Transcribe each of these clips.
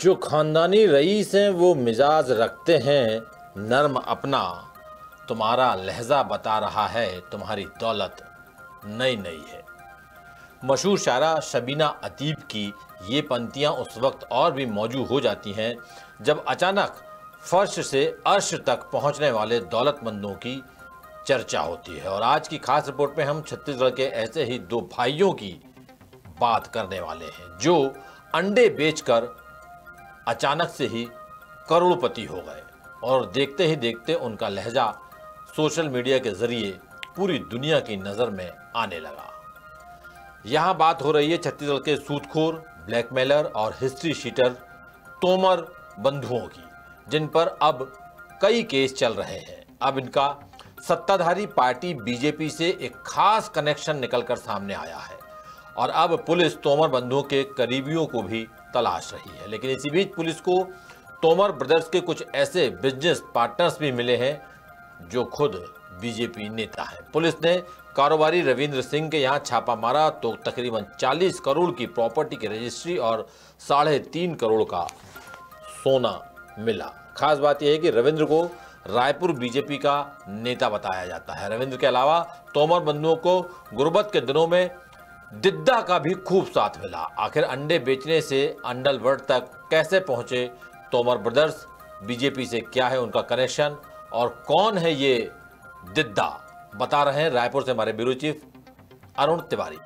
जो खानदानी रईस हैं वो मिजाज रखते हैं नर्म अपना। तुम्हारा लहजा बता रहा है तुम्हारी दौलत नई नई है। मशहूर शायरा शबीना अतीब की ये पंक्तियाँ उस वक्त और भी मौजूद हो जाती हैं जब अचानक फर्श से अर्श तक पहुंचने वाले दौलतमंदों की चर्चा होती है। और आज की खास रिपोर्ट में हम छत्तीसगढ़ के ऐसे ही दो भाइयों की बात करने वाले हैं जो अंडे बेचकर अचानक से ही करोड़पति हो गए और देखते ही देखते उनका लहजा सोशल मीडिया के जरिए पूरी दुनिया की नज़र में आने लगा। यहाँ बात हो रही है छत्तीसगढ़ के सूदखोर, ब्लैकमेलर और हिस्ट्री शीटर तोमर बंधुओं की, जिन पर अब कई केस चल रहे हैं। अब इनका सत्ताधारी पार्टी बीजेपी से एक खास कनेक्शन निकलकर सामने आया है और अब पुलिस तोमर बंधुओं के करीबियों को भी तलाश रही है। लेकिन इसी बीच पुलिस को तोमर ब्रदर्स के कुछ ऐसे बिजनेस पार्टनर्स भी मिले हैं जो खुद बीजेपी नेता हैं। पुलिस ने कारोबारी रविंद्र सिंह के यहाँ छापा मारा तो तकरीबन 40 करोड़ की प्रॉपर्टी की रजिस्ट्री और 3.5 करोड़ का सोना मिला। खास बात यह है कि रविंद्र को रायपुर बीजेपी का नेता बताया जाता है। रविंद्र के अलावा तोमर बंधुओं को गुर्बत के दिनों में दिद्दा का भी खूब साथ मिला। आखिर अंडे बेचने से अंडलवर्ड तक कैसे पहुंचे तोमर ब्रदर्स, बीजेपी से क्या है उनका कनेक्शन और कौन है ये दिद्दा, बता रहे हैं रायपुर से हमारे ब्यूरो चीफ अरुण तिवारी।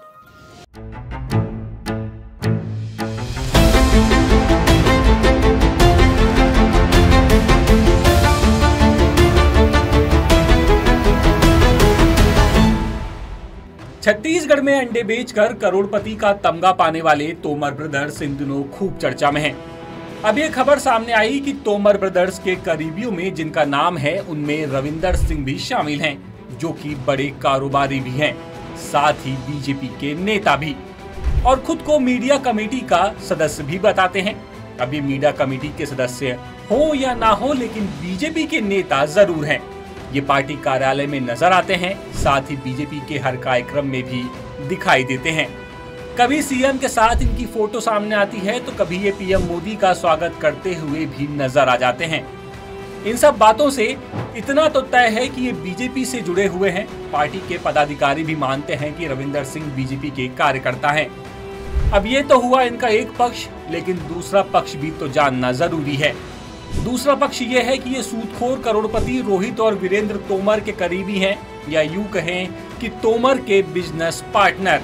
छत्तीसगढ़ में अंडे बेचकर करोड़पति का तमगा पाने वाले तोमर ब्रदर्स इन दिनों खूब चर्चा में हैं। अब ये खबर सामने आई कि तोमर ब्रदर्स के करीबियों में जिनका नाम है उनमें रविंदर सिंह भी शामिल हैं, जो कि बड़े कारोबारी भी हैं, साथ ही बीजेपी के नेता भी, और खुद को मीडिया कमेटी का सदस्य भी बताते हैं। अभी मीडिया कमेटी के सदस्य हो या ना हो, लेकिन बीजेपी के नेता जरूर हैं। ये पार्टी कार्यालय में नजर आते हैं, साथ ही बीजेपी के हर कार्यक्रम में भी दिखाई देते हैं। कभी सीएम के साथ इनकी फोटो सामने आती है तो कभी ये पीएम मोदी का स्वागत करते हुए भी नजर आ जाते हैं। इन सब बातों से इतना तो तय है कि ये बीजेपी से जुड़े हुए हैं। पार्टी के पदाधिकारी भी मानते हैं कि रविंदर सिंह बीजेपी के कार्यकर्ता हैं। अब ये तो हुआ इनका एक पक्ष, लेकिन दूसरा पक्ष भी तो जानना जरूरी है। दूसरा पक्ष ये है कि ये सूदखोर करोड़पति रोहित और वीरेंद्र तोमर के करीबी हैं, या यूं कहें कि तोमर के बिजनेस पार्टनर।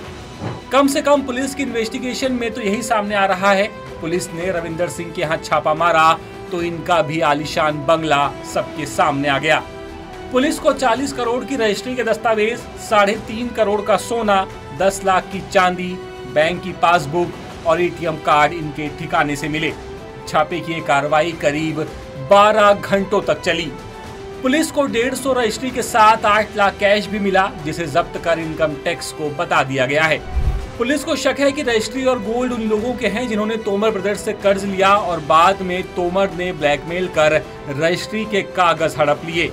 कम से कम पुलिस की इन्वेस्टिगेशन में तो यही सामने आ रहा है। पुलिस ने रविंदर सिंह के यहाँ छापा मारा तो इनका भी आलीशान बंगला सबके सामने आ गया। पुलिस को 40 करोड़ की रजिस्ट्री के दस्तावेज, 3.5 करोड़ का सोना, 10 लाख की चांदी, बैंक की पासबुक और एटीएम कार्ड इनके ठिकाने से मिले। छापे की कार्रवाई करीब 12 घंटों तक चली। पुलिस को 150 रजिस्ट्री के साथ 8 लाख कैश भी मिला, जिसे जब्त कर इनकम टैक्स को बता दिया गया है। पुलिस को शक है कि रजिस्ट्री और गोल्ड उन लोगों के हैं जिन्होंने तोमर ब्रदर्स से कर्ज लिया और बाद में तोमर ने ब्लैकमेल कर रजिस्ट्री के कागज हड़प लिए।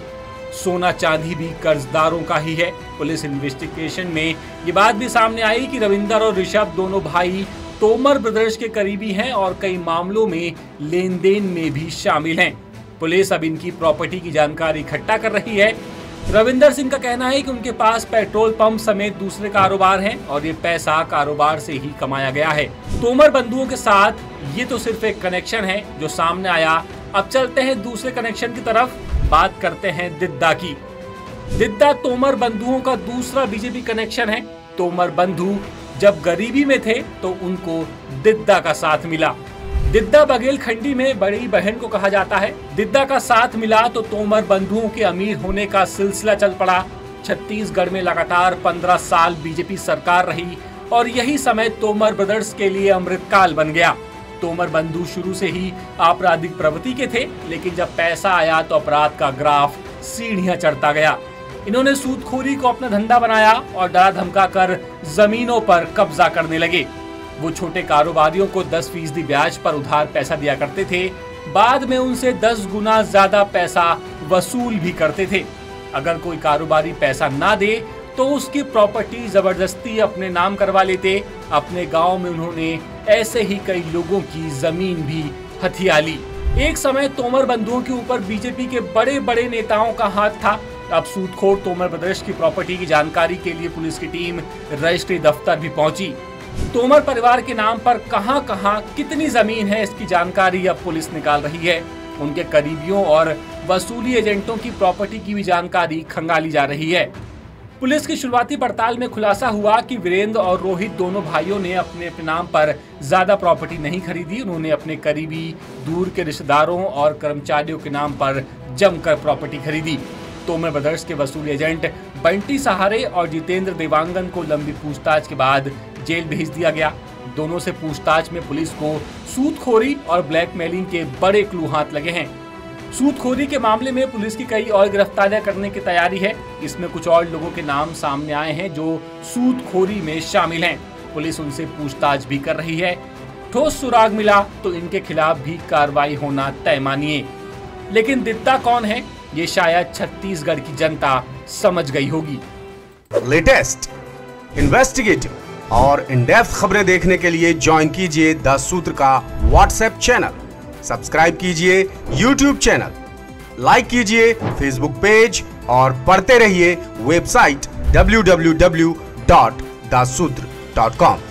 सोना चांदी भी कर्जदारों का ही है। पुलिस इन्वेस्टिगेशन में ये बात भी सामने आई कि रविंदर और ऋषभ दोनों भाई तोमर ब्रदर्स के करीबी हैं और कई मामलों में लेन देन में भी शामिल हैं। पुलिस अब इनकी प्रॉपर्टी की जानकारी इकट्ठा कर रही है। रविंदर सिंह का कहना है कि उनके पास पेट्रोल पंप समेत दूसरे कारोबार हैं और ये पैसा कारोबार से ही कमाया गया है। तोमर बंधुओं के साथ ये तो सिर्फ एक कनेक्शन है जो सामने आया। अब चलते हैं दूसरे कनेक्शन की तरफ, बात करते हैं दिद्दा की। दिद्दा तोमर बंधुओं का दूसरा बीजेपी कनेक्शन है। तोमर बंधु जब गरीबी में थे तो उनको दिद्दा का साथ मिला। दिद्दा बघेलखंडी में बड़ी बहन को कहा जाता है। दिद्दा का साथ मिला तो तोमर बंधुओं के अमीर होने का सिलसिला चल पड़ा। छत्तीसगढ़ में लगातार 15 साल बीजेपी सरकार रही और यही समय तोमर ब्रदर्स के लिए अमृतकाल बन गया। तोमर बंधु शुरू से ही आपराधिक प्रवृत्ति के थे, लेकिन जब पैसा आया तो अपराध का ग्राफ सीढ़ियां चढ़ता गया। इन्होंने सूदखोरी को अपना धंधा बनाया और डरा धमका कर जमीनों पर कब्जा करने लगे। वो छोटे कारोबारियों को 10% ब्याज पर उधार पैसा दिया करते थे। बाद में उनसे 10 गुना ज्यादा पैसा वसूल भी करते थे। अगर कोई कारोबारी पैसा ना दे तो उसकी प्रॉपर्टी जबरदस्ती अपने नाम करवा लेते। अपने गांव में उन्होंने ऐसे ही कई लोगों की जमीन भी हथियाली। एक समय तोमर बंधुओं के ऊपर बीजेपी के बड़े बड़े नेताओं का हाथ था। अब सूदखोर तोमर ब्रदर्स की प्रॉपर्टी की जानकारी के लिए पुलिस की टीम रजिस्ट्री दफ्तर भी पहुंची। तोमर परिवार के नाम पर कहां-कहां कितनी जमीन है, इसकी जानकारी अब पुलिस निकाल रही है। उनके करीबियों और वसूली एजेंटों की प्रॉपर्टी की भी जानकारी खंगाली जा रही है। पुलिस की शुरुआती पड़ताल में खुलासा हुआ कि वीरेंद्र और रोहित दोनों भाइयों ने अपने नाम पर ज्यादा प्रॉपर्टी नहीं खरीदी। उन्होंने अपने करीबी, दूर के रिश्तेदारों और कर्मचारियों के नाम पर जमकर प्रॉपर्टी खरीदी। तोमर ब्रदर्स के वसूली एजेंट बंटी सहारे और जितेंद्र देवांगन को लंबी पूछताछ के बाद जेल भेज दिया गया। दोनों से पूछताछ में पुलिस को सूदखोरी और ब्लैकमेलिंग के बड़े क्लू हाथ लगे हैं। सूदखोरी के मामले में पुलिस की कई और गिरफ्तारियां करने की तैयारी है। इसमें कुछ और लोगों के नाम सामने आए हैं जो सूदखोरी में शामिल हैं। पुलिस उनसे पूछताछ भी कर रही है। ठोस सुराग मिला तो इनके खिलाफ भी कार्रवाई होना तय मानिए। लेकिन दिद्दा कौन है, ये शायद छत्तीसगढ़ की जनता समझ गई होगी। लेटेस्ट, इन्वेस्टिगेटिव और इन डेप्थ खबरें देखने के लिए ज्वाइन कीजिए द सूत्र का व्हाट्सएप चैनल, सब्सक्राइब कीजिए यूट्यूब चैनल, लाइक कीजिए फेसबुक पेज और पढ़ते रहिए वेबसाइट www.dasudr.com।